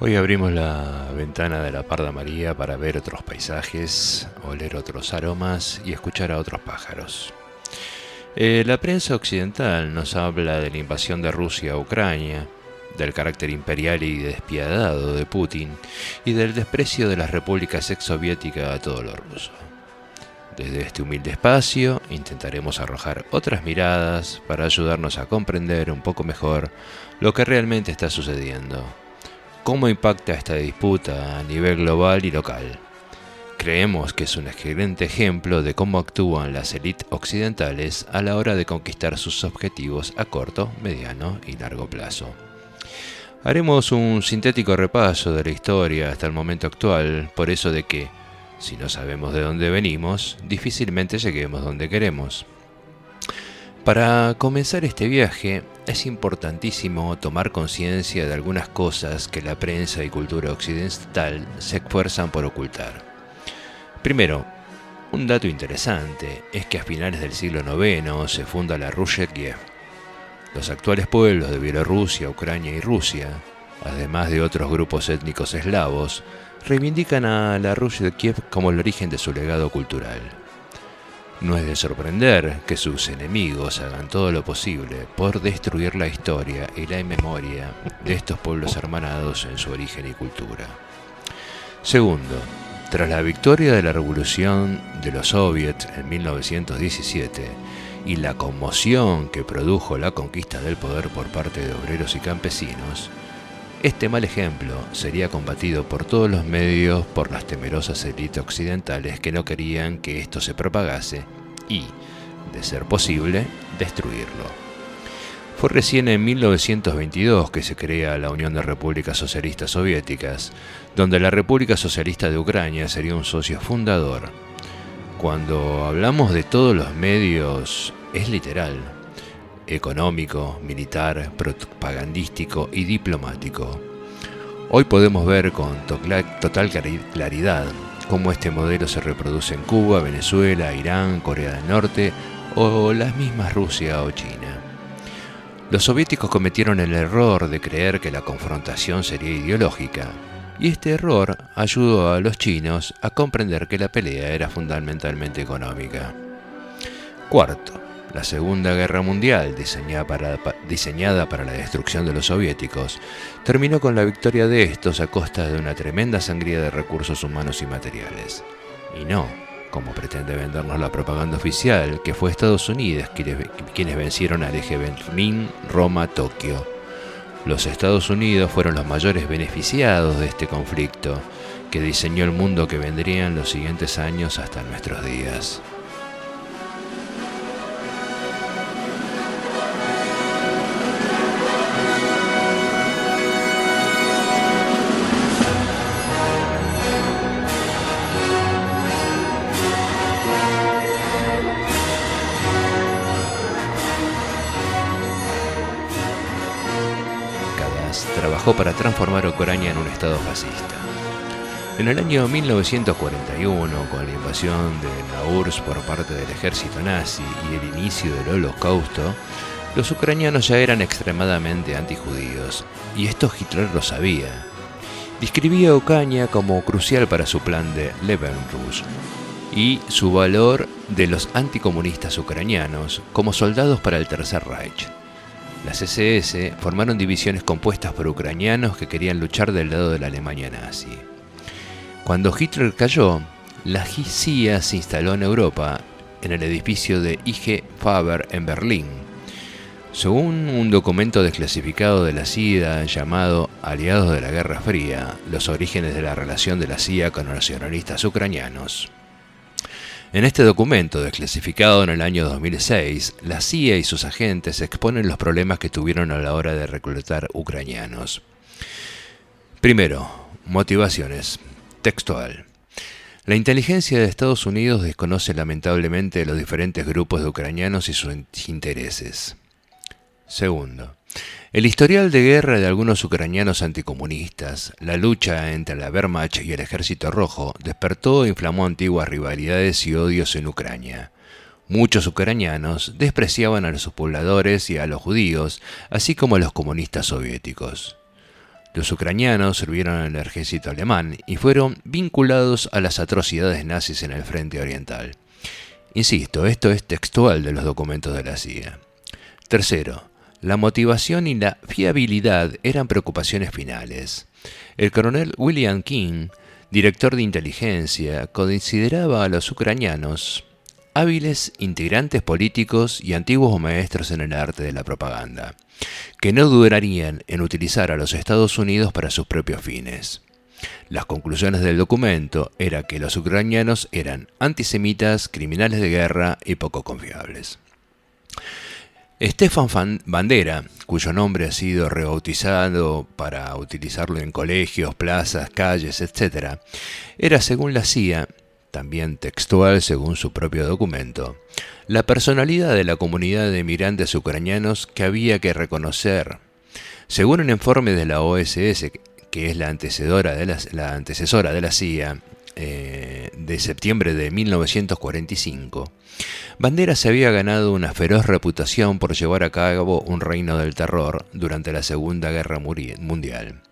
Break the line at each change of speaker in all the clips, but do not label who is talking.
Hoy abrimos la ventana de la Parda María para ver otros paisajes, oler otros aromas y escuchar a otros pájaros. La prensa occidental nos habla de la invasión de Rusia a Ucrania, del carácter imperial y despiadado de Putin y del desprecio de las repúblicas exsoviéticas a todo lo ruso. Desde este humilde espacio intentaremos arrojar otras miradas para ayudarnos a comprender un poco mejor lo que realmente está sucediendo. ¿Cómo impacta esta disputa a nivel global y local? Creemos que es un excelente ejemplo de cómo actúan las élites occidentales a la hora de conquistar sus objetivos a corto, mediano y largo plazo. Haremos un sintético repaso de la historia hasta el momento actual, por eso de que, si no sabemos de dónde venimos, difícilmente lleguemos donde queremos. Para comenzar este viaje, es importantísimo tomar conciencia de algunas cosas que la prensa y cultura occidental se esfuerzan por ocultar. Primero, un dato interesante es que a finales del siglo IX se funda la Rusia de Kiev. Los actuales pueblos de Bielorrusia, Ucrania y Rusia, además de otros grupos étnicos eslavos, reivindican a la Rusia de Kiev como el origen de su legado cultural. No es de sorprender que sus enemigos hagan todo lo posible por destruir la historia y la memoria de estos pueblos hermanados en su origen y cultura. Segundo, tras la victoria de la revolución de los soviets en 1917 y la conmoción que produjo la conquista del poder por parte de obreros y campesinos, este mal ejemplo sería combatido por todos los medios por las temerosas élites occidentales que no querían que esto se propagase y, de ser posible, destruirlo. Fue recién en 1922 que se crea la Unión de Repúblicas Socialistas Soviéticas, donde la República Socialista de Ucrania sería un socio fundador. Cuando hablamos de todos los medios, es literal. Económico, militar, propagandístico y diplomático. Hoy podemos ver con total claridad cómo este modelo se reproduce en Cuba, Venezuela, Irán, Corea del Norte o las mismas Rusia o China. Los soviéticos cometieron el error de creer que la confrontación sería ideológica, y este error ayudó a los chinos a comprender que la pelea era fundamentalmente económica. Cuarto, la Segunda Guerra Mundial, diseñada para la destrucción de los soviéticos, terminó con la victoria de estos a costa de una tremenda sangría de recursos humanos y materiales. Y no, como pretende vendernos la propaganda oficial, que fue Estados Unidos quienes vencieron al eje Berlín-Roma-Tokio. Los Estados Unidos fueron los mayores beneficiados de este conflicto, que diseñó el mundo que vendría en los siguientes años hasta nuestros días. Trabajó para transformar Ucrania en un estado fascista. En el año 1941, con la invasión de la URSS por parte del ejército nazi y el inicio del Holocausto, los ucranianos ya eran extremadamente antijudíos, y esto Hitler lo sabía. Describía a Ucrania como crucial para su plan de Lebensruhe y su valor de los anticomunistas ucranianos como soldados para el Tercer Reich. Las SS formaron divisiones compuestas por ucranianos que querían luchar del lado de la Alemania nazi. Cuando Hitler cayó, la CIA se instaló en Europa, en el edificio de IG Farben en Berlín. Según un documento desclasificado de la CIA llamado Aliados de la Guerra Fría, los orígenes de la relación de la CIA con los nacionalistas ucranianos. En este documento, desclasificado en el año 2006, la CIA y sus agentes exponen los problemas que tuvieron a la hora de reclutar ucranianos. Primero, motivaciones. Textual. La inteligencia de Estados Unidos desconoce lamentablemente los diferentes grupos de ucranianos y sus intereses. Segundo, el historial de guerra de algunos ucranianos anticomunistas, la lucha entre la Wehrmacht y el Ejército Rojo, despertó e inflamó antiguas rivalidades y odios en Ucrania. Muchos ucranianos despreciaban a sus pobladores y a los judíos, así como a los comunistas soviéticos. Los ucranianos sirvieron en el ejército alemán y fueron vinculados a las atrocidades nazis en el frente oriental. Insisto, esto es textual de los documentos de la CIA. Tercero, la motivación y la fiabilidad eran preocupaciones finales. El coronel William King, director de inteligencia, consideraba a los ucranianos hábiles integrantes políticos y antiguos maestros en el arte de la propaganda, que no dudarían en utilizar a los Estados Unidos para sus propios fines. Las conclusiones del documento eran que los ucranianos eran antisemitas, criminales de guerra y poco confiables. Stefan Bandera, cuyo nombre ha sido rebautizado para utilizarlo en colegios, plazas, calles, etc., era, según la CIA, también textual según su propio documento, la personalidad de la comunidad de migrantes ucranianos que había que reconocer. Según un informe de la OSS, que es la antecesora de la CIA, de septiembre de 1945, Bandera se había ganado una feroz reputación por llevar a cabo un reino del terror durante la Segunda Guerra Mundial.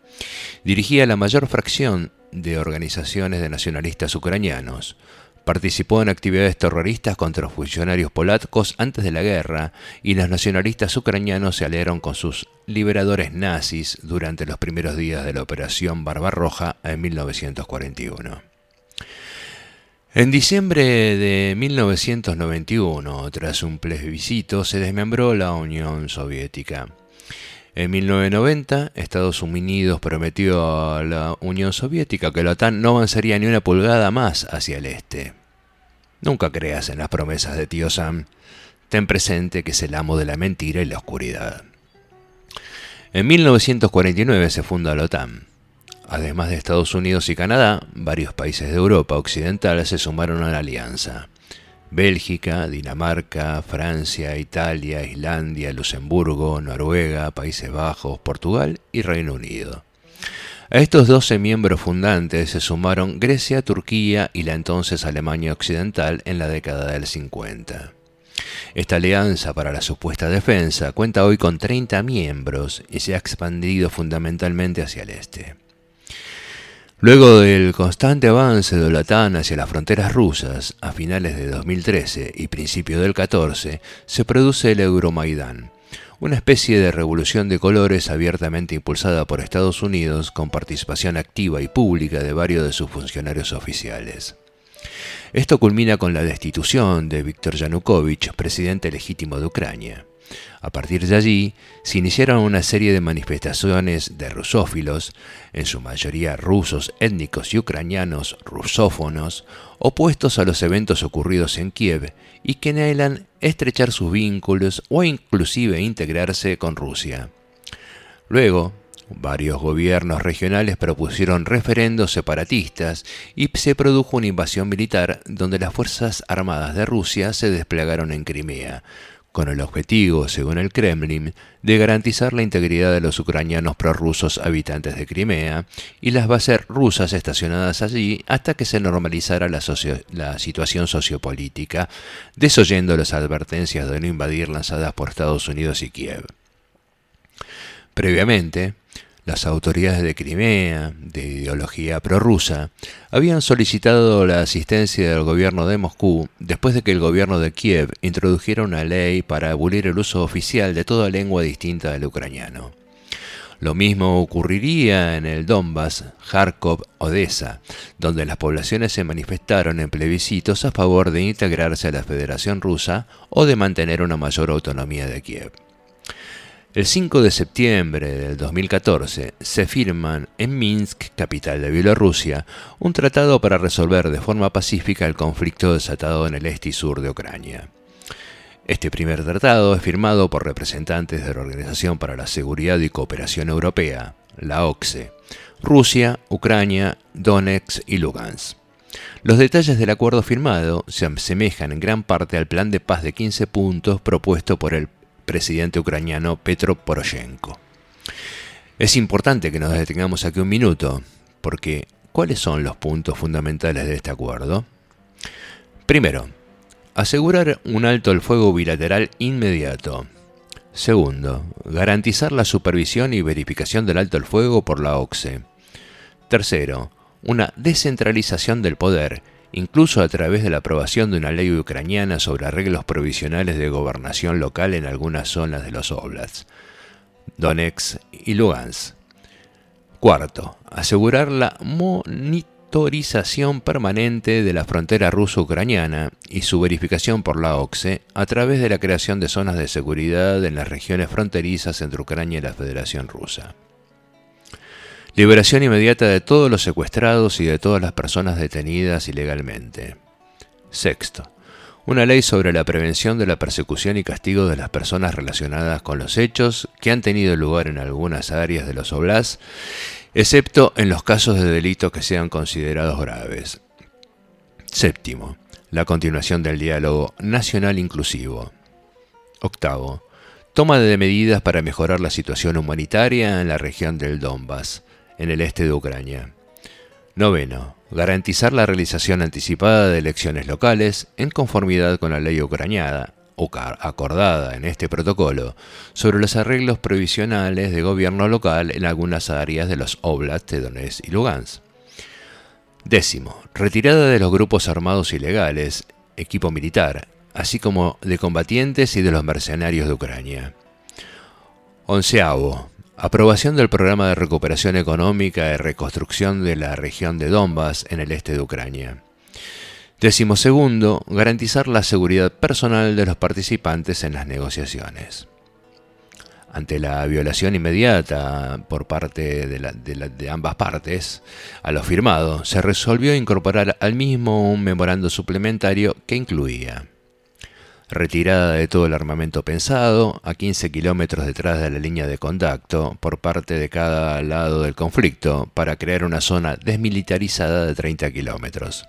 Dirigía la mayor fracción de organizaciones de nacionalistas ucranianos. Participó en actividades terroristas contra los funcionarios polacos antes de la guerra y los nacionalistas ucranianos se aliaron con sus liberadores nazis durante los primeros días de la Operación Barbarroja en 1941. En diciembre de 1991, tras un plebiscito, se desmembró la Unión Soviética. En 1990, Estados Unidos prometió a la Unión Soviética que la OTAN no avanzaría ni una pulgada más hacia el este. Nunca creas en las promesas de tío Sam. Ten presente que es el amo de la mentira y la oscuridad. En 1949 se funda la OTAN. Además de Estados Unidos y Canadá, varios países de Europa Occidental se sumaron a la alianza. Bélgica, Dinamarca, Francia, Italia, Islandia, Luxemburgo, Noruega, Países Bajos, Portugal y Reino Unido. A estos 12 miembros fundantes se sumaron Grecia, Turquía y la entonces Alemania Occidental en la década del 50. Esta alianza para la supuesta defensa cuenta hoy con 30 miembros y se ha expandido fundamentalmente hacia el este. Luego del constante avance de la OTAN hacia las fronteras rusas, a finales de 2013 y principios del 14, se produce el Euromaidán, una especie de revolución de colores abiertamente impulsada por Estados Unidos con participación activa y pública de varios de sus funcionarios oficiales. Esto culmina con la destitución de Viktor Yanukovych, presidente legítimo de Ucrania. A partir de allí, se iniciaron una serie de manifestaciones de rusófilos, en su mayoría rusos étnicos y ucranianos rusófonos, opuestos a los eventos ocurridos en Kiev y que anhelan estrechar sus vínculos o inclusive integrarse con Rusia. Luego, varios gobiernos regionales propusieron referendos separatistas y se produjo una invasión militar donde las Fuerzas Armadas de Rusia se desplegaron en Crimea, con el objetivo, según el Kremlin, de garantizar la integridad de los ucranianos prorrusos habitantes de Crimea y las bases rusas estacionadas allí hasta que se normalizara la situación sociopolítica, desoyendo las advertencias de no invadir lanzadas por Estados Unidos y Kiev. Previamente, las autoridades de Crimea, de ideología prorrusa, habían solicitado la asistencia del gobierno de Moscú después de que el gobierno de Kiev introdujera una ley para abolir el uso oficial de toda lengua distinta del ucraniano. Lo mismo ocurriría en el Donbass, Kharkov, Odessa, donde las poblaciones se manifestaron en plebiscitos a favor de integrarse a la Federación Rusa o de mantener una mayor autonomía de Kiev. El 5 de septiembre del 2014 se firman en Minsk, capital de Bielorrusia, un tratado para resolver de forma pacífica el conflicto desatado en el este y sur de Ucrania. Este primer tratado es firmado por representantes de la Organización para la Seguridad y Cooperación Europea, la OSCE, Rusia, Ucrania, Donetsk y Lugansk. Los detalles del acuerdo firmado se asemejan en gran parte al plan de paz de 15 puntos propuesto por el presidente ucraniano Petro Poroshenko. Es importante que nos detengamos aquí un minuto, porque ¿cuáles son los puntos fundamentales de este acuerdo? Primero, asegurar un alto el fuego bilateral inmediato. Segundo, garantizar la supervisión y verificación del alto el fuego por la OCSE. Tercero, una descentralización del poder, incluso a través de la aprobación de una ley ucraniana sobre arreglos provisionales de gobernación local en algunas zonas de los oblasts, Donetsk y Lugansk. Cuarto, asegurar la monitorización permanente de la frontera ruso-ucraniana y su verificación por la OCSE a través de la creación de zonas de seguridad en las regiones fronterizas entre Ucrania y la Federación Rusa. Liberación inmediata de todos los secuestrados y de todas las personas detenidas ilegalmente. Sexto, una ley sobre la prevención de la persecución y castigo de las personas relacionadas con los hechos que han tenido lugar en algunas áreas de los oblasts, excepto en los casos de delito que sean considerados graves. Séptimo, la continuación del diálogo nacional inclusivo. Octavo, toma de medidas para mejorar la situación humanitaria en la región del Donbass, en el este de Ucrania. Noveno, garantizar la realización anticipada de elecciones locales en conformidad con la ley ucraniana, acordada en este protocolo, sobre los arreglos provisionales de gobierno local en algunas áreas de los oblasts de Donetsk y Lugansk. Décimo, retirada de los grupos armados ilegales, equipo militar, así como de combatientes y de los mercenarios de Ucrania. Onceavo, aprobación del programa de recuperación económica y reconstrucción de la región de Donbass en el este de Ucrania. 12º, garantizar la seguridad personal de los participantes en las negociaciones. Ante la violación inmediata por parte de ambas partes a lo firmado, se resolvió incorporar al mismo un memorando suplementario que incluía retirada de todo el armamento pensado a 15 kilómetros detrás de la línea de contacto por parte de cada lado del conflicto para crear una zona desmilitarizada de 30 kilómetros.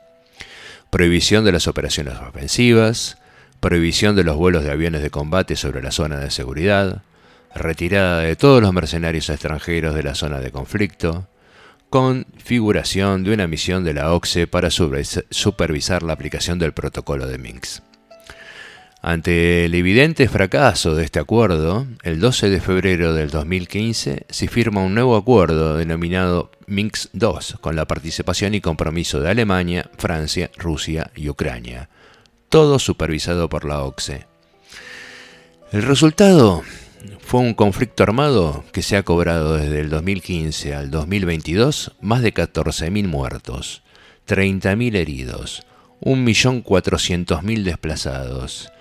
Prohibición de las operaciones ofensivas, prohibición de los vuelos de aviones de combate sobre la zona de seguridad, retirada de todos los mercenarios extranjeros de la zona de conflicto, configuración de una misión de la OCSE para supervisar la aplicación del protocolo de Minsk. Ante el evidente fracaso de este acuerdo, el 12 de febrero del 2015 se firma un nuevo acuerdo denominado Minsk II, con la participación y compromiso de Alemania, Francia, Rusia y Ucrania, todo supervisado por la OCSE. El resultado fue un conflicto armado que se ha cobrado desde el 2015 al 2022 más de 14.000 muertos, 30.000 heridos, 1.400.000 desplazados,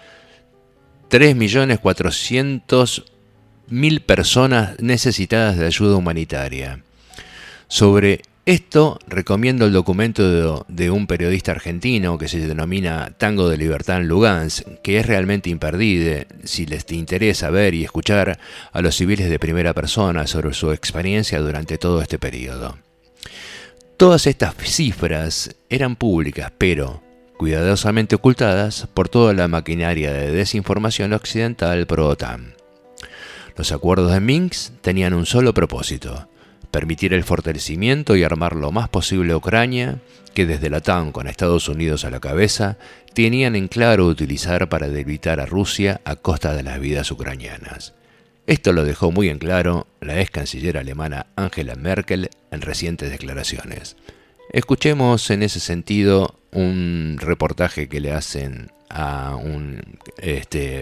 3.400.000 personas necesitadas de ayuda humanitaria. Sobre esto recomiendo el documento de un periodista argentino que se denomina Tango de Libertad en Lugansk, que es realmente imperdible si les interesa ver y escuchar a los civiles de primera persona sobre su experiencia durante todo este periodo. Todas estas cifras eran públicas, pero cuidadosamente ocultadas por toda la maquinaria de desinformación occidental pro-OTAN. Los acuerdos de Minsk tenían un solo propósito: permitir el fortalecimiento y armar lo más posible a Ucrania, que desde la OTAN con Estados Unidos a la cabeza, tenían en claro utilizar para debilitar a Rusia a costa de las vidas ucranianas. Esto lo dejó muy en claro la ex canciller alemana Angela Merkel en recientes declaraciones. Escuchemos en ese sentido un reportaje que le hacen a un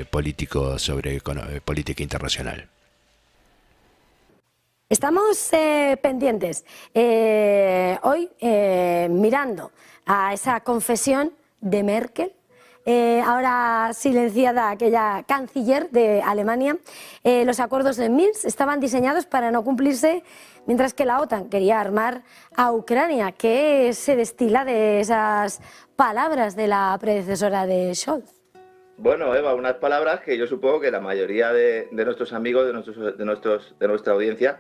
político sobre política internacional.
Estamos pendientes hoy mirando a esa confesión de Merkel, ahora silenciada aquella canciller de Alemania. Los acuerdos de Minsk estaban diseñados para no cumplirse, mientras que la OTAN quería armar a Ucrania. ¿Qué se destila de esas palabras de la predecesora de Scholz?
Bueno, Eva, unas palabras que yo supongo que la mayoría de nuestros amigos, de nuestra audiencia,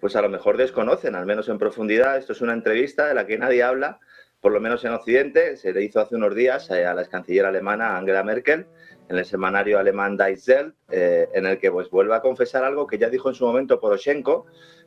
pues a lo mejor desconocen, al menos en profundidad. Esto es una entrevista de la que nadie habla, por lo menos en Occidente. Se le hizo hace unos días a la ex canciller alemana Angela Merkel en el semanario alemán Die Welt, en el que pues vuelve a confesar algo que ya dijo en su momento Poroshenko,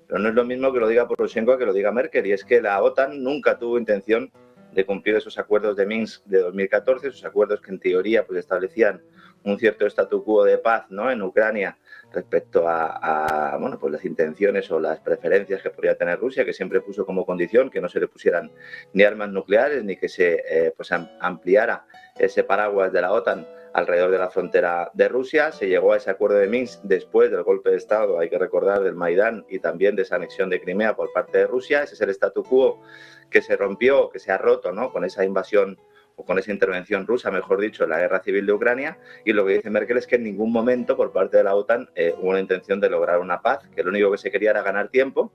pero no es lo mismo que lo diga Poroshenko que lo diga Merkel, y es que la OTAN nunca tuvo intención de cumplir esos acuerdos de Minsk de 2014, esos acuerdos que en teoría pues establecían un cierto statu quo de paz, ¿no?, en Ucrania respecto a bueno, pues las intenciones o las preferencias que podría tener Rusia, que siempre puso como condición que no se le pusieran ni armas nucleares ni que se pues ampliara ese paraguas de la OTAN alrededor de la frontera de Rusia. Se llegó a ese acuerdo de Minsk después del golpe de Estado, hay que recordar, del Maidán y también de esa anexión de Crimea por parte de Rusia. Ese es el statu quo que se rompió, que se ha roto, ¿no?, con esa invasión o con esa intervención rusa, mejor dicho, en la guerra civil de Ucrania. Y lo que dice Merkel es que en ningún momento por parte de la OTAN hubo una intención de lograr una paz, que lo único que se quería era ganar tiempo,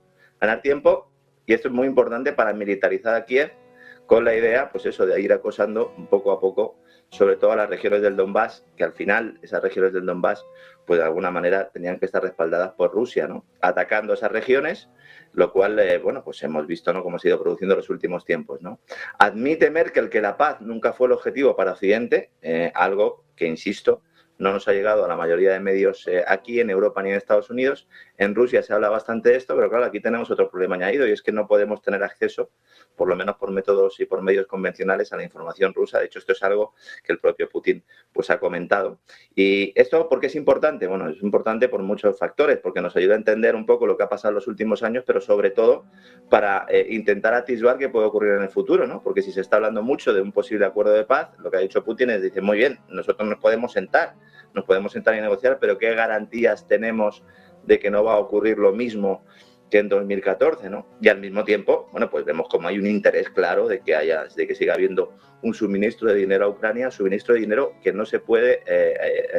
y esto es muy importante para militarizar a Kiev, con la idea, pues eso, de ir acosando poco a poco, sobre todo a las regiones del Donbass, que al final esas regiones del Donbass, pues de alguna manera tenían que estar respaldadas por Rusia, ¿no?, atacando esas regiones, lo cual, bueno, pues hemos visto, ¿no?, cómo se ha ido produciendo en los últimos tiempos, ¿no? Admite Merkel que la paz nunca fue el objetivo para Occidente, algo que, insisto, no nos ha llegado a la mayoría de medios aquí en Europa ni en Estados Unidos. En Rusia se habla bastante de esto, pero claro, aquí tenemos otro problema añadido, y es que no podemos tener acceso, por lo menos por métodos y por medios convencionales, a la información rusa. De hecho, esto es algo que el propio Putin pues ha comentado. ¿Y esto por qué es importante? Bueno, es importante por muchos factores, porque nos ayuda a entender un poco lo que ha pasado en los últimos años, pero sobre todo para intentar atisbar qué puede ocurrir en el futuro, ¿no? Porque si se está hablando mucho de un posible acuerdo de paz, lo que ha dicho Putin es, dice, muy bien, nosotros nos podemos sentar y negociar, pero ¿qué garantías tenemos de que no va a ocurrir lo mismo que en 2014, ¿no? Y al mismo tiempo, bueno, pues vemos como hay un interés claro de que siga habiendo un suministro de dinero a Ucrania, suministro de dinero que no se puede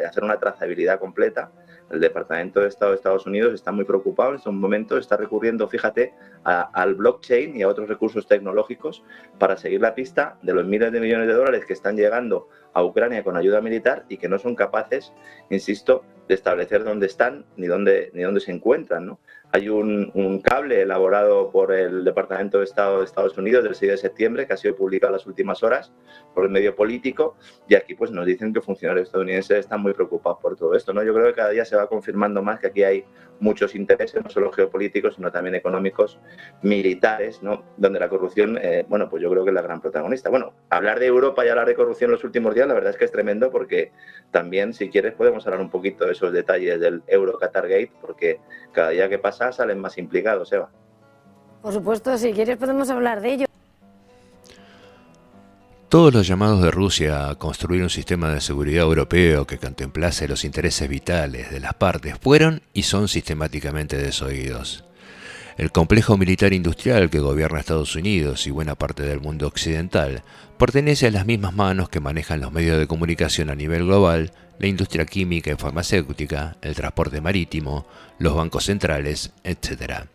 hacer una trazabilidad completa. El Departamento de Estado de Estados Unidos está muy preocupado en estos momentos, está recurriendo, fíjate, al blockchain y a otros recursos tecnológicos para seguir la pista de los miles de millones de dólares que están llegando a Ucrania con ayuda militar y que no son capaces, insisto, de establecer dónde están ni dónde se encuentran, ¿no? Hay un cable elaborado por el Departamento de Estado de Estados Unidos del 6 de septiembre que ha sido publicado en las últimas horas por el medio político, y aquí pues nos dicen que funcionarios estadounidenses están muy preocupados por todo esto, ¿no? Yo creo que cada día se va confirmando más que aquí hay muchos intereses, no solo geopolíticos, sino también económicos, militares, ¿no?, donde la corrupción, bueno, pues yo creo que es la gran protagonista. Bueno, hablar de Europa y hablar de corrupción en los últimos días, la verdad es que es tremendo, porque también, si quieres, podemos hablar un poquito de esos detalles del Euro-Qatar-Gate, porque cada día que pasa salen más implicados, Eva.
Por supuesto, si quieres podemos hablar de ello.
Todos los llamados de Rusia a construir un sistema de seguridad europeo que contemplase los intereses vitales de las partes fueron y son sistemáticamente desoídos. El complejo militar industrial que gobierna Estados Unidos y buena parte del mundo occidental pertenece a las mismas manos que manejan los medios de comunicación a nivel global, la industria química y farmacéutica, el transporte marítimo, los bancos centrales, etc.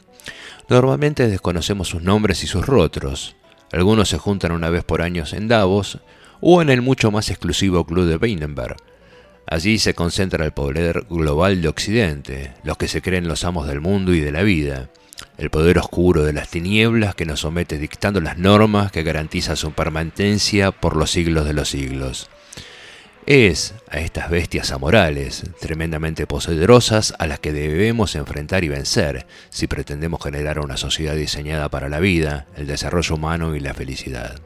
Normalmente desconocemos sus nombres y sus rostros. Algunos se juntan una vez por año en Davos o en el mucho más exclusivo Club de Bilderberg. Allí se concentra el poder global de Occidente, los que se creen los amos del mundo y de la vida, el poder oscuro de las tinieblas que nos somete dictando las normas que garantizan su permanencia por los siglos de los siglos. Es a estas bestias amorales, tremendamente poderosas, a las que debemos enfrentar y vencer si pretendemos generar una sociedad diseñada para la vida, el desarrollo humano y la felicidad.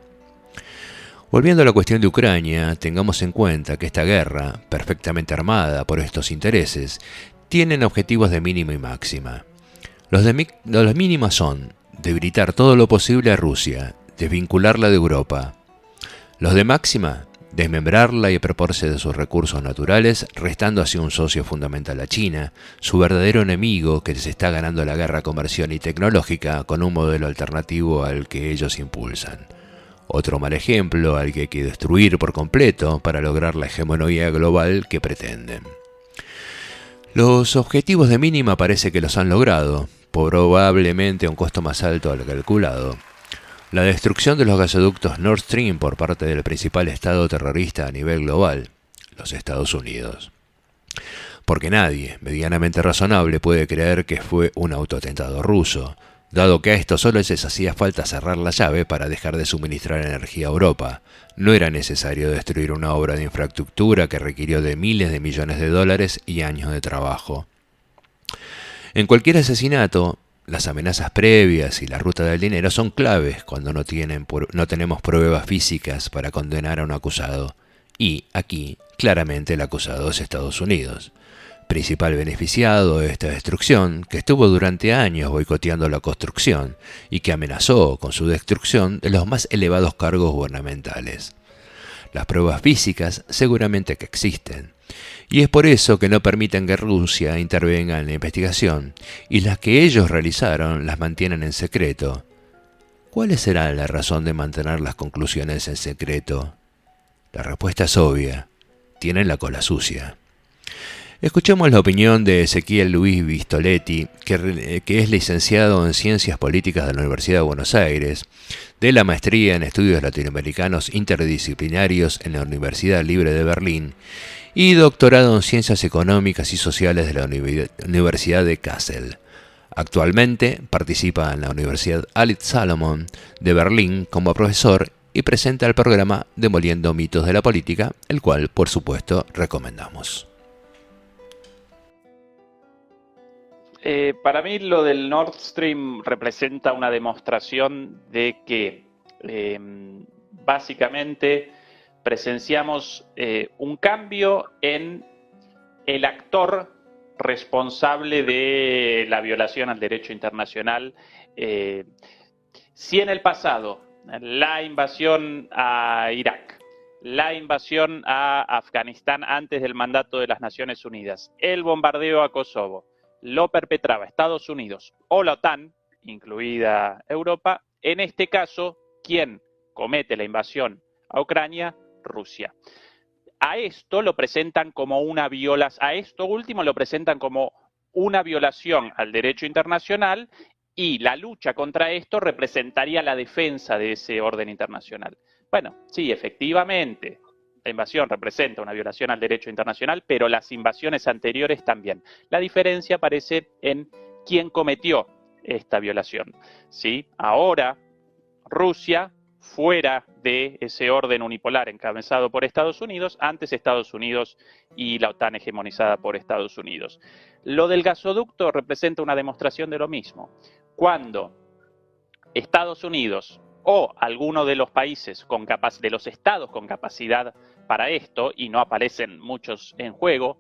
Volviendo a la cuestión de Ucrania, tengamos en cuenta que esta guerra, perfectamente armada por estos intereses, tienen objetivos de mínima y máxima. Los de mínima son debilitar todo lo posible a Rusia, desvincularla de Europa. Los de máxima, desmembrarla y apropiarse de sus recursos naturales, restando así un socio fundamental a China, su verdadero enemigo que se está ganando la guerra comercial y tecnológica con un modelo alternativo al que ellos impulsan. Otro mal ejemplo al que hay que destruir por completo para lograr la hegemonía global que pretenden. Los objetivos de mínima parece que los han logrado, probablemente a un costo más alto al calculado. La destrucción de los gasoductos Nord Stream por parte del principal estado terrorista a nivel global, los Estados Unidos. Porque nadie, medianamente razonable, puede creer que fue un autoatentado ruso, dado que a esto solo les hacía falta cerrar la llave para dejar de suministrar energía a Europa. No era necesario destruir una obra de infraestructura que requirió de miles de millones de dólares y años de trabajo. En cualquier asesinato, las amenazas previas y la ruta del dinero son claves cuando no tenemos pruebas físicas para condenar a un acusado. Y aquí, claramente, el acusado es Estados Unidos. principal beneficiado de esta destrucción, que estuvo durante años boicoteando la construcción y que amenazó con su destrucción de los más elevados cargos gubernamentales. Las pruebas físicas seguramente que existen, y es por eso que no permiten que Rusia intervenga en la investigación, y las que ellos realizaron las mantienen en secreto. ¿Cuál será la razón de mantener las conclusiones en secreto? La respuesta es obvia: tienen la cola sucia. Escuchemos la opinión de Ezequiel Luis Vistoletti, que es licenciado en Ciencias Políticas de la Universidad de Buenos Aires, de la Maestría en Estudios Latinoamericanos Interdisciplinarios en la Universidad Libre de Berlín y doctorado en Ciencias Económicas y Sociales de la Universidad de Kassel. Actualmente participa en la Universidad Alit Salomon de Berlín como profesor y presenta el programa Demoliendo mitos de la política, el cual, por supuesto, recomendamos.
Para mí lo del Nord Stream representa una demostración de que básicamente presenciamos un cambio en el actor responsable de la violación al derecho internacional. Si en el pasado la invasión a Irak, la invasión a Afganistán antes del mandato de las Naciones Unidas, el bombardeo a Kosovo, lo perpetraba Estados Unidos o la OTAN, incluida Europa, en este caso, ¿quién comete la invasión a Ucrania? Rusia. A esto lo presentan como una violación, a esto último lo presentan como una violación al derecho internacional, y la lucha contra esto representaría la defensa de ese orden internacional. Bueno, sí, efectivamente, la invasión representa una violación al derecho internacional, pero las invasiones anteriores también. La diferencia aparece en quién cometió esta violación, ¿sí? Ahora, Rusia, fuera de ese orden unipolar encabezado por Estados Unidos, antes Estados Unidos y la OTAN hegemonizada por Estados Unidos. Lo del gasoducto representa una demostración de lo mismo. Cuando Estados Unidos o alguno de los países de los estados con capacidad para esto, y no aparecen muchos en juego,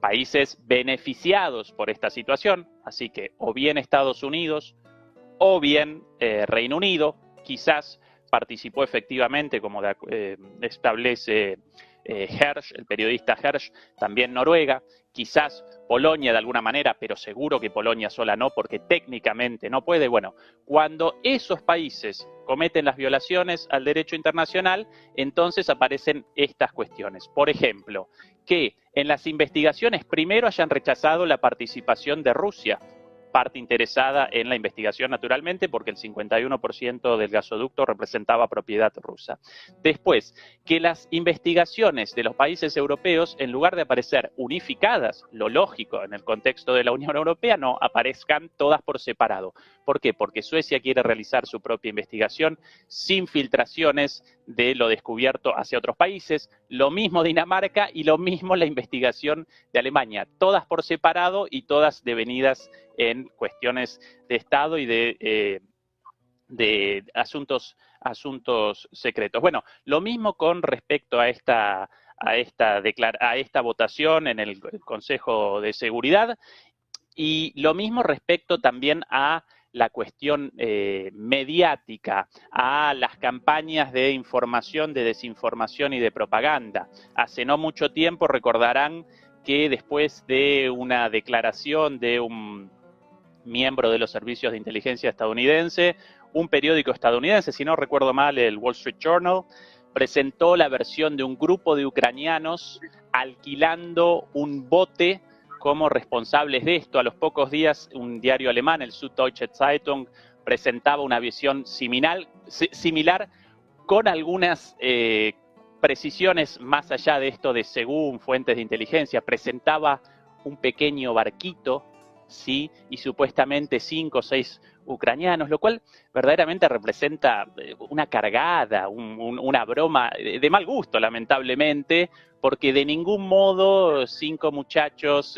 países beneficiados por esta situación, así que o bien Estados Unidos o bien Reino Unido, quizás participó efectivamente, como establece Hersh, el periodista Hersh, también Noruega, quizás Polonia de alguna manera, pero seguro que Polonia sola no, porque técnicamente no puede. Bueno, cuando esos países cometen las violaciones al derecho internacional, entonces aparecen estas cuestiones. Por ejemplo, que en las investigaciones primero hayan rechazado la participación de Rusia, parte interesada en la investigación naturalmente, porque el 51% del gasoducto representaba propiedad rusa. Después, que las investigaciones de los países europeos, en lugar de aparecer unificadas, lo lógico en el contexto de la Unión Europea, no aparezcan todas por separado. ¿Por qué? Porque Suecia quiere realizar su propia investigación sin filtraciones de lo descubierto hacia otros países, lo mismo Dinamarca y lo mismo la investigación de Alemania, todas por separado y todas devenidas en cuestiones de Estado y de asuntos secretos. Bueno, lo mismo con respecto a esta votación en el Consejo de Seguridad, y lo mismo respecto también a la cuestión mediática, a las campañas de información, de desinformación y de propaganda. Hace no mucho tiempo recordarán que después de una declaración de un miembro de los servicios de inteligencia estadounidense, un periódico estadounidense, si no recuerdo mal, el Wall Street Journal, presentó la versión de un grupo de ucranianos alquilando un bote como responsables de esto. A los pocos días, un diario alemán, el Süddeutsche Zeitung, presentaba una visión similar con algunas precisiones más allá de esto de según fuentes de inteligencia. Presentaba un pequeño barquito, ¿sí? Y supuestamente 5 o 6 ucranianos, lo cual verdaderamente representa una cargada, una broma de mal gusto, lamentablemente, porque de ningún modo 5 muchachos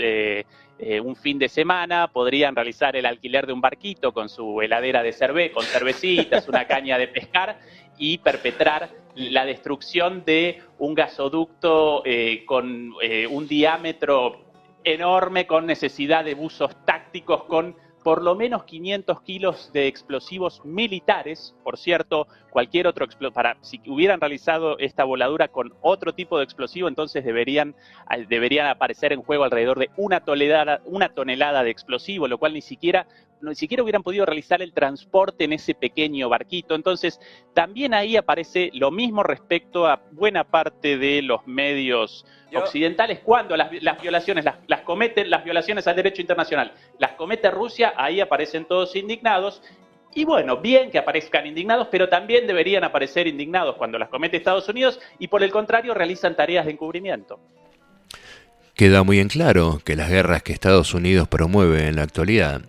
un fin de semana podrían realizar el alquiler de un barquito con su heladera de con cervecitas, una caña de pescar, y perpetrar la destrucción de un gasoducto con un diámetro enorme, con necesidad de buzos tácticos, con por lo menos 500 kilos de explosivos militares. Por cierto, cualquier otro si hubieran realizado esta voladura con otro tipo de explosivo, entonces deberían aparecer en juego alrededor de una tonelada de explosivo, lo cual ni siquiera hubieran podido realizar el transporte en ese pequeño barquito. Entonces, también ahí aparece lo mismo respecto a buena parte de los medios occidentales, cuando las violaciones las violaciones al derecho internacional las comete Rusia, ahí aparecen todos indignados. Y bueno, bien que aparezcan indignados, pero también deberían aparecer indignados cuando las comete Estados Unidos y por el contrario realizan tareas de encubrimiento.
Queda muy en claro que las guerras que Estados Unidos promueve en la actualidad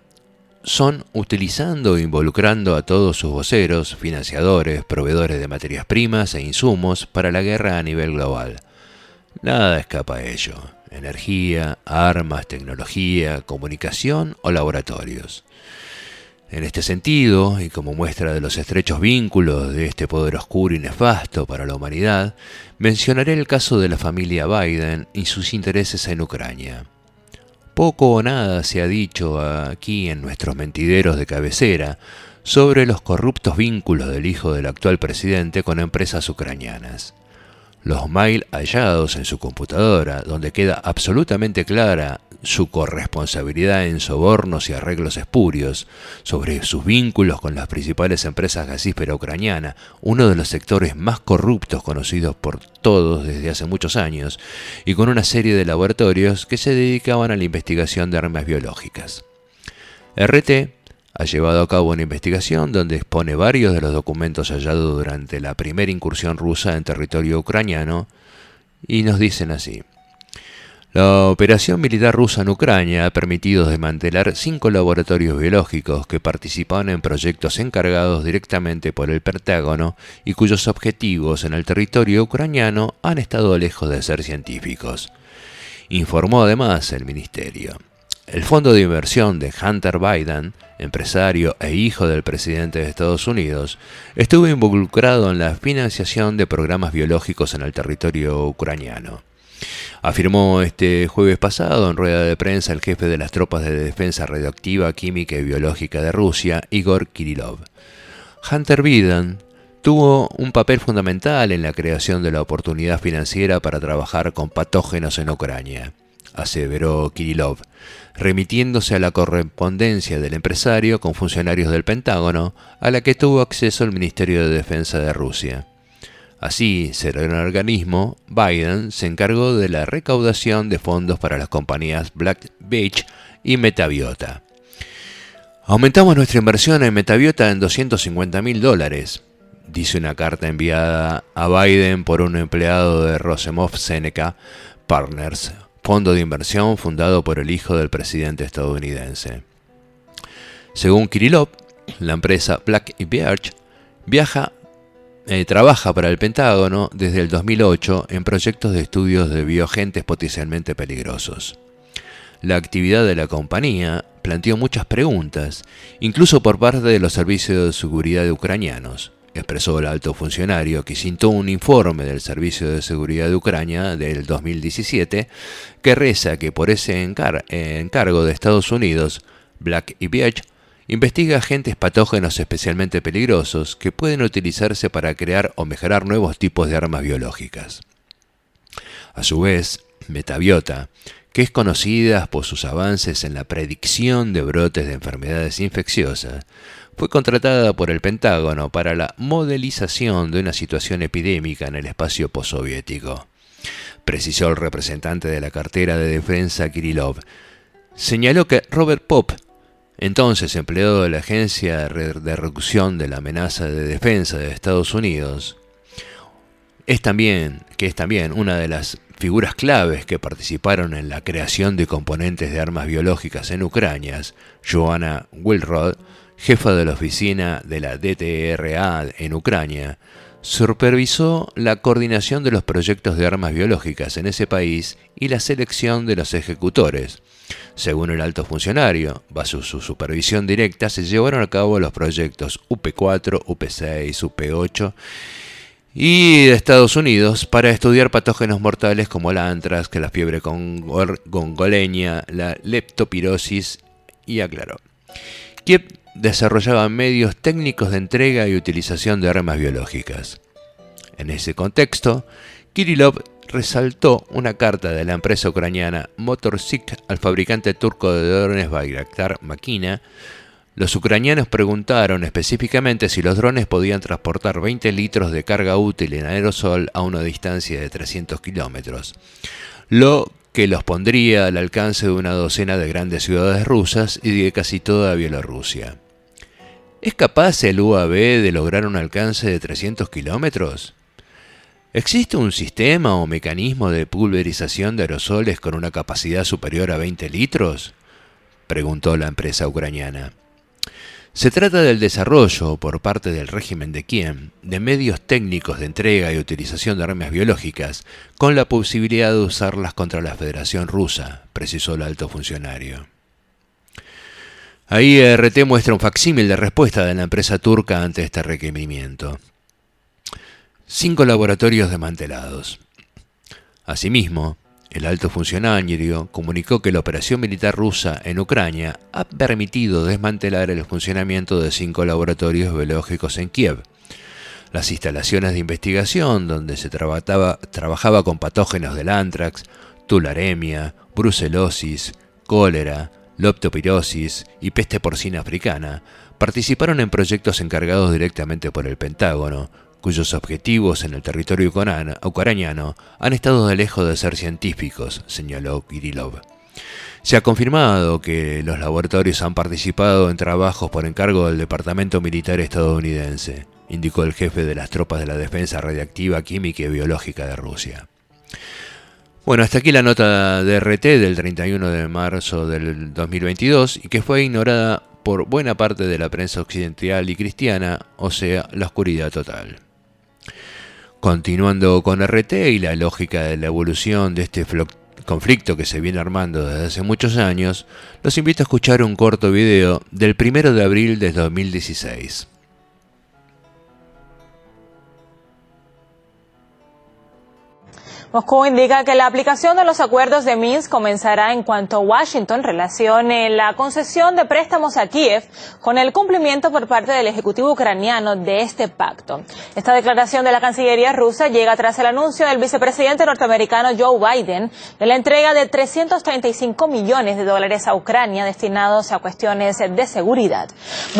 son utilizando e involucrando a todos sus voceros, financiadores, proveedores de materias primas e insumos para la guerra a nivel global. Nada escapa a ello: energía, armas, tecnología, comunicación o laboratorios. En este sentido, y como muestra de los estrechos vínculos de este poder oscuro y nefasto para la humanidad, mencionaré el caso de la familia Biden y sus intereses en Ucrania. Poco o nada se ha dicho aquí en nuestros mentideros de cabecera sobre los corruptos vínculos del hijo del actual presidente con empresas ucranianas. Los mails hallados en su computadora, donde queda absolutamente clara su corresponsabilidad en sobornos y arreglos espurios, sobre sus vínculos con las principales empresas gasíferas ucranianas, uno de los sectores más corruptos conocidos por todos desde hace muchos años, y con una serie de laboratorios que se dedicaban a la investigación de armas biológicas. RT ha llevado a cabo una investigación donde expone varios de los documentos hallados durante la primera incursión rusa en territorio ucraniano, y nos dicen así: la operación militar rusa en Ucrania ha permitido desmantelar 5 laboratorios biológicos que participaban en proyectos encargados directamente por el Pentágono y cuyos objetivos en el territorio ucraniano han estado lejos de ser científicos. Informó además el ministerio. El fondo de inversión de Hunter Biden, empresario e hijo del presidente de Estados Unidos, estuvo involucrado en la financiación de programas biológicos en el territorio ucraniano. Afirmó este jueves pasado en rueda de prensa el jefe de las tropas de defensa radioactiva, química y biológica de Rusia, Igor Kirillov. Hunter Biden tuvo un papel fundamental en la creación de la oportunidad financiera para trabajar con patógenos en Ucrania, aseveró Kirillov, remitiéndose a la correspondencia del empresario con funcionarios del Pentágono, a la que tuvo acceso el Ministerio de Defensa de Rusia. Así, según el organismo, Biden se encargó de la recaudación de fondos para las compañías Black Beach y Metabiota. Aumentamos nuestra inversión en Metabiota en $250.000, dice una carta enviada a Biden por un empleado de Rosemont Seneca Partners, fondo de inversión fundado por el hijo del presidente estadounidense. Según Kirillov, la empresa Black Beach trabaja para el Pentágono desde el 2008 en proyectos de estudios de bioagentes potencialmente peligrosos. La actividad de la compañía planteó muchas preguntas, incluso por parte de los servicios de seguridad ucranianos, expresó el alto funcionario, que citó un informe del Servicio de Seguridad de Ucrania del 2017 que reza que por ese encargo de Estados Unidos, Black Beach investiga agentes patógenos especialmente peligrosos que pueden utilizarse para crear o mejorar nuevos tipos de armas biológicas. A su vez, Metabiota, que es conocida por sus avances en la predicción de brotes de enfermedades infecciosas, fue contratada por el Pentágono para la modelización de una situación epidémica en el espacio postsoviético, precisó el representante de la cartera de defensa Kirillov. Señaló que Robert Pope, entonces empleado de la Agencia de Reducción de la Amenaza de Defensa de Estados Unidos, es también una de las figuras claves que participaron en la creación de componentes de armas biológicas en Ucrania. Joanna Wilrod, jefa de la oficina de la DTRA en Ucrania, supervisó la coordinación de los proyectos de armas biológicas en ese país y la selección de los ejecutores. Según el alto funcionario, bajo su supervisión directa se llevaron a cabo los proyectos UP4, UP6, UP8 y de Estados Unidos para estudiar patógenos mortales como la antrax, que la fiebre congoleña, la leptospirosis, y aclaró. Kiev desarrollaba medios técnicos de entrega y utilización de armas biológicas. En ese contexto, Kirillov resaltó una carta de la empresa ucraniana Motorzyk al fabricante turco de drones Bayraktar Makina. Los ucranianos preguntaron específicamente si los drones podían transportar 20 litros de carga útil en aerosol a una distancia de 300 kilómetros, lo que los pondría al alcance de una docena de grandes ciudades rusas y de casi toda Bielorrusia. ¿Es capaz el UAV de lograr un alcance de 300 kilómetros? ¿Existe un sistema o mecanismo de pulverización de aerosoles con una capacidad superior a 20 litros? Preguntó la empresa ucraniana. Se trata del desarrollo, por parte del régimen de Kiev, de medios técnicos de entrega y utilización de armas biológicas, con la posibilidad de usarlas contra la Federación Rusa, precisó el alto funcionario. Ahí RT muestra un facsímil de respuesta de la empresa turca ante este requerimiento. 5 laboratorios desmantelados. Asimismo, el alto funcionario comunicó que la operación militar rusa en Ucrania ha permitido desmantelar el funcionamiento de 5 laboratorios biológicos en Kiev. Las instalaciones de investigación donde se trabajaba con patógenos del antrax, tularemia, brucelosis, cólera, leptospirosis y peste porcina africana participaron en proyectos encargados directamente por el Pentágono, cuyos objetivos en el territorio ucraniano han estado de lejos de ser científicos, señaló Kirillov. Se ha confirmado que los laboratorios han participado en trabajos por encargo del Departamento Militar estadounidense, indicó el jefe de las tropas de la defensa radiactiva, química y biológica de Rusia. Bueno, hasta aquí la nota de RT del 31 de marzo del 2022 y que fue ignorada por buena parte de la prensa occidental y cristiana, o sea, la oscuridad total. Continuando con RT y la lógica de la evolución de este conflicto que se viene armando desde hace muchos años, los invito a escuchar un corto video del 1 de abril de 2016.
Moscú indica que la aplicación de los acuerdos de Minsk comenzará en cuanto Washington relacione la concesión de préstamos a Kiev con el cumplimiento por parte del Ejecutivo ucraniano de este pacto. Esta declaración de la Cancillería rusa llega tras el anuncio del vicepresidente norteamericano Joe Biden de la entrega de $335 millones a Ucrania destinados a cuestiones de seguridad.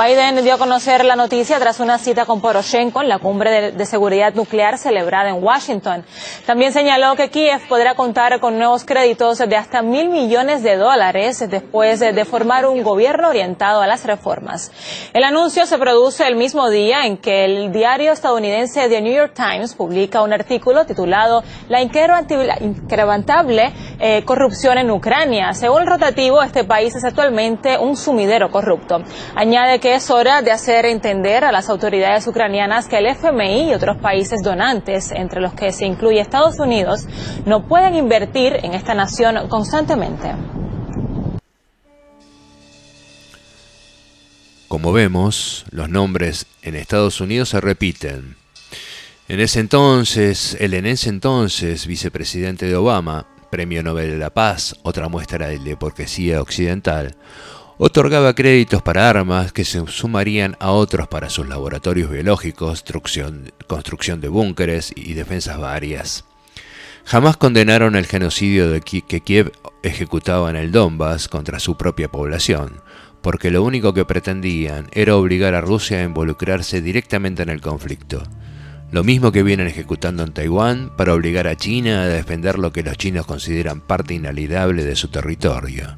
Biden dio a conocer la noticia tras una cita con Poroshenko en la cumbre de seguridad nuclear celebrada en Washington. También señaló que Kiev podrá contar con nuevos créditos de hasta $1.000 millones después de formar un gobierno orientado a las reformas. El anuncio se produce el mismo día en que el diario estadounidense The New York Times publica un artículo titulado La incrementable corrupción en Ucrania. Según el rotativo, este país es actualmente un sumidero corrupto. Añade que es hora de hacer entender a las autoridades ucranianas que el FMI y otros países donantes, entre los que se incluye Estados Unidos, no pueden invertir en esta nación constantemente.
Como vemos, los nombres en Estados Unidos se repiten. El en ese entonces vicepresidente de Obama, Premio Nobel de la Paz, otra muestra de hipocresía occidental, otorgaba créditos para armas que se sumarían a otros para sus laboratorios biológicos, construcción de búnkeres y defensas varias. Jamás condenaron el genocidio que Kiev ejecutaba en el Donbass contra su propia población, porque lo único que pretendían era obligar a Rusia a involucrarse directamente en el conflicto. Lo mismo que vienen ejecutando en Taiwán para obligar a China a defender lo que los chinos consideran parte inalienable de su territorio.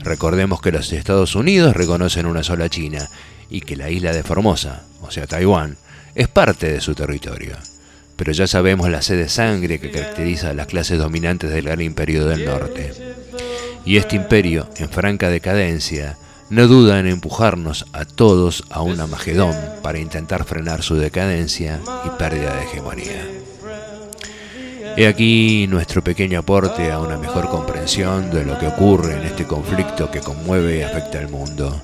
Recordemos que los Estados Unidos reconocen una sola China y que la isla de Formosa, o sea Taiwán, es parte de su territorio. Pero ya sabemos la sed de sangre que caracteriza a las clases dominantes del gran imperio del norte. Y este imperio, en franca decadencia, no duda en empujarnos a todos a un Armagedón para intentar frenar su decadencia y pérdida de hegemonía. He aquí nuestro pequeño aporte a una mejor comprensión de lo que ocurre en este conflicto que conmueve y afecta al mundo.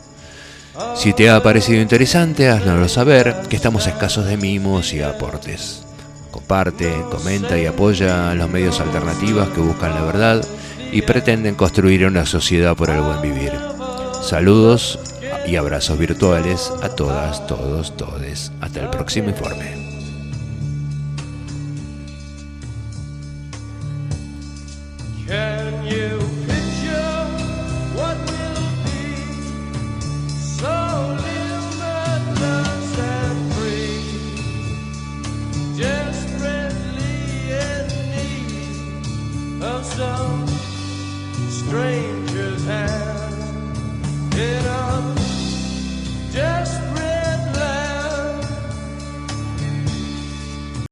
Si te ha parecido interesante, háznoslo saber, que estamos escasos de mimos y aportes. Comparte, comenta y apoya a los medios alternativos que buscan la verdad y pretenden construir una sociedad por el buen vivir. Saludos y abrazos virtuales a todas, todos, todes. Hasta el próximo informe.
Can you picture what will be so limitless and free? Desperately in need of some strange